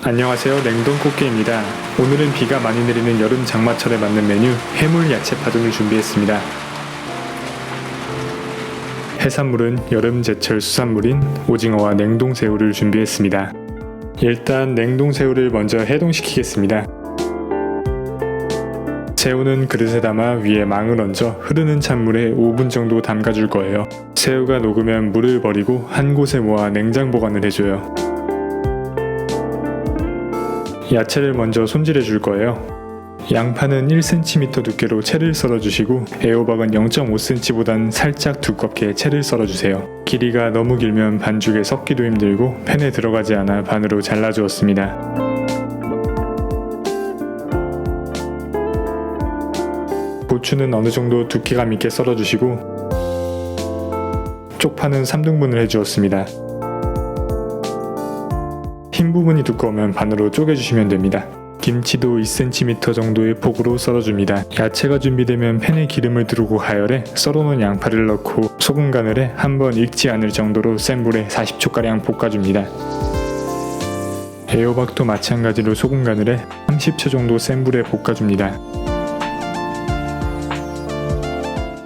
안녕하세요, 냉동꽃게입니다. 오늘은 비가 많이 내리는 여름 장마철에 맞는 메뉴 해물 야채 파전을 준비했습니다. 해산물은 여름 제철 수산물인 오징어와 냉동새우를 준비했습니다. 일단 냉동새우를 먼저 해동시키겠습니다. 새우는 그릇에 담아 위에 망을 얹어 흐르는 찬물에 5분 정도 담가줄 거예요. 새우가 녹으면 물을 버리고 한 곳에 모아 냉장 보관을 해줘요. 야채를 먼저 손질해 줄 거예요. 양파는 1cm 두께로 채를 썰어주시고 애호박은 0.5cm보단 살짝 두껍게 채를 썰어주세요. 길이가 너무 길면 반죽에 섞기도 힘들고 팬에 들어가지 않아 반으로 잘라주었습니다. 고추는 어느 정도 두께감 있게 썰어주시고 쪽파는 3등분을 해주었습니다. 흰 부분이 두꺼우면 반으로 쪼개주시면 됩니다. 김치도 2cm 정도의 폭으로 썰어줍니다. 야채가 준비되면 팬에 기름을 두르고 가열해 썰어놓은 양파를 넣고 소금 간을 해 한번 익지 않을 정도로 센 불에 40초가량 볶아줍니다. 애호박도 마찬가지로 소금 간을 해 30초 정도 센 불에 볶아줍니다.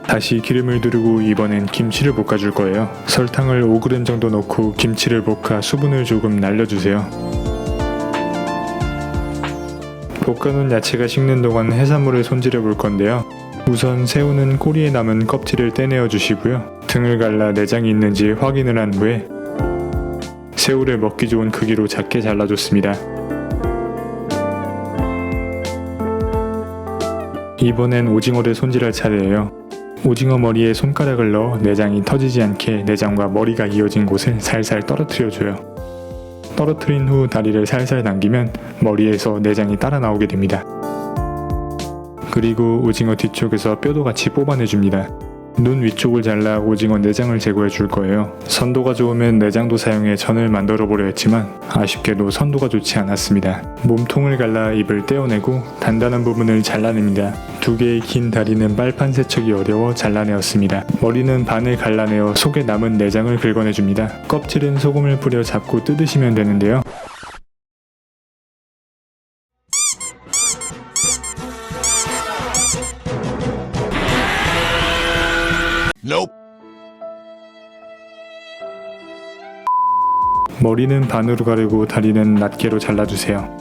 다시 기름을 두르고 이번엔 김치를 볶아줄 거예요. 설탕을 5g 정도 넣고 김치를 볶아 수분을 조금 날려주세요. 볶아놓은 야채가 식는 동안 해산물을 손질해 볼 건데요. 우선 새우는 꼬리에 남은 껍질을 떼내어 주시고요. 등을 갈라 내장이 있는지 확인을 한 후에 새우를 먹기 좋은 크기로 작게 잘라줬습니다. 이번엔 오징어를 손질할 차례예요. 오징어 머리에 손가락을 넣어 내장이 터지지 않게 내장과 머리가 이어진 곳을 살살 떨어뜨려줘요. 떨어뜨린 후 다리를 살살 당기면 머리에서 내장이 따라 나오게 됩니다. 그리고 오징어 뒤쪽에서 뼈도 같이 뽑아내줍니다. 눈 위쪽을 잘라 오징어 내장을 제거해 줄 거예요. 선도가 좋으면 내장도 사용해 전을 만들어 보려 했지만 아쉽게도 선도가 좋지 않았습니다. 몸통을 갈라 입을 떼어내고 단단한 부분을 잘라냅니다. 두 개의 긴 다리는 빨판 세척이 어려워 잘라내었습니다. 머리는 반을 갈라내어 속에 남은 내장을 긁어내줍니다. 껍질은 소금을 뿌려 잡고 뜯으시면 되는데요. 머리는 반으로 가르고 다리는 낱개로 잘라주세요.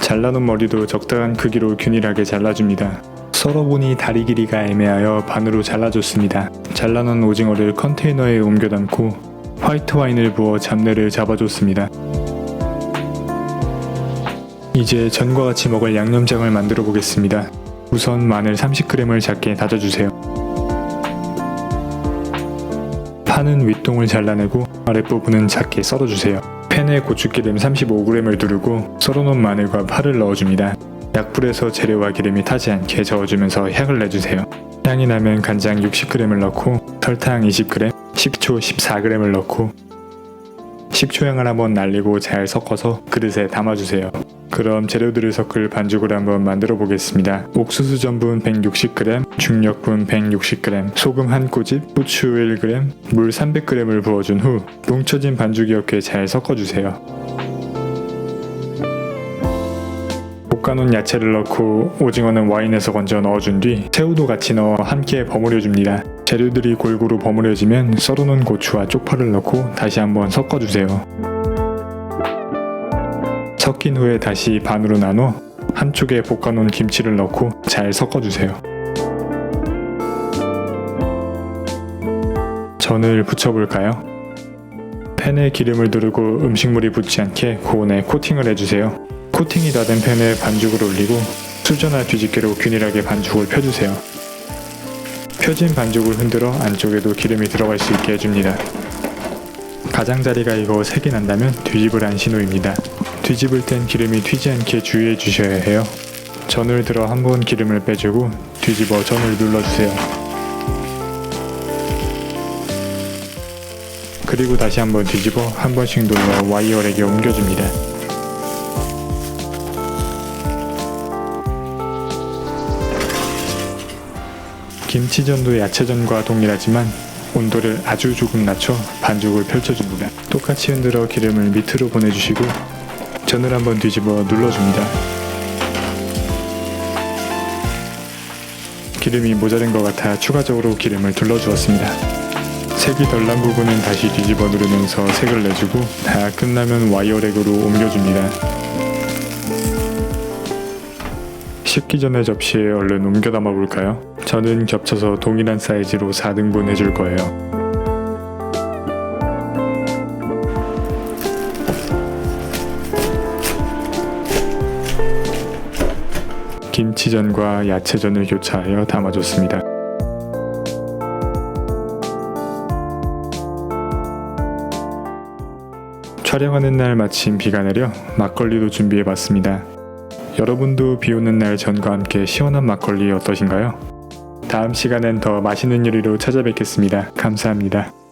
잘라놓은 머리도 적당한 크기로 균일하게 잘라줍니다. 썰어보니 다리 길이가 애매하여 반으로 잘라줬습니다. 잘라놓은 오징어를 컨테이너에 옮겨 담고 화이트 와인을 부어 잡내를 잡아줬습니다. 이제 전과 같이 먹을 양념장을 만들어 보겠습니다. 우선 마늘 30g을 작게 다져주세요. 파는 윗동을 잘라내고 아랫부분은 작게 썰어주세요. 팬에 고추기름 35g을 두르고 썰어놓은 마늘과 파를 넣어줍니다. 약불에서 재료와 기름이 타지 않게 저어주면서 향을 내주세요. 향이 나면 간장 60g을 넣고 설탕 20g, 식초 14g을 넣고 식초향을 한번 날리고 잘 섞어서 그릇에 담아주세요. 그럼 재료들을 섞을 반죽을 한번 만들어 보겠습니다. 옥수수 전분 160g, 중력분 160g, 소금 한 꼬집, 후추 1g, 물 300g을 부어준 후 뭉쳐진 반죽이 없게 잘 섞어주세요. 볶아놓은 야채를 넣고 오징어는 와인에서 건져 넣어준 뒤 새우도 같이 넣어 함께 버무려줍니다. 재료들이 골고루 버무려지면 썰어놓은 고추와 쪽파를 넣고 다시 한번 섞어주세요. 섞인 후에 다시 반으로 나눠 한쪽에 볶아놓은 김치를 넣고 잘 섞어주세요. 전을 부쳐볼까요? 팬에 기름을 두르고 음식물이 붙지 않게 고온에 코팅을 해주세요. 코팅이 다 된 팬에 반죽을 올리고 수저나 뒤집개로 균일하게 반죽을 펴주세요. 펴진 반죽을 흔들어 안쪽에도 기름이 들어갈 수 있게 해줍니다. 가장자리가 익어 색이 난다면 뒤집으란 신호입니다. 뒤집을 땐 기름이 튀지 않게 주의해 주셔야 해요. 전을 들어 한번 기름을 빼주고 뒤집어 전을 눌러주세요. 그리고 다시 한번 뒤집어 한 번씩 눌러 와이어렉에 옮겨줍니다. 김치전도 야채전과 동일하지만 온도를 아주 조금 낮춰 반죽을 펼쳐줍니다. 똑같이 흔들어 기름을 밑으로 보내주시고 전을 한번 뒤집어 눌러줍니다. 기름이 모자른 것 같아 추가적으로 기름을 둘러주었습니다. 색이 덜 난 부분은 다시 뒤집어 누르면서 색을 내주고 다 끝나면 와이어렉으로 옮겨줍니다. 식기 전에 접시에 얼른 옮겨 담아 볼까요? 저는 겹쳐서 동일한 사이즈로 4등분 해줄 거예요. 김치전과 야채전을 교차하여 담아줬습니다. 촬영하는 날 마침 비가 내려 막걸리도 준비해봤습니다. 여러분도 비 오는 날 전과 함께 시원한 막걸리 어떠신가요? 다음 시간엔 더 맛있는 요리로 찾아뵙겠습니다. 감사합니다.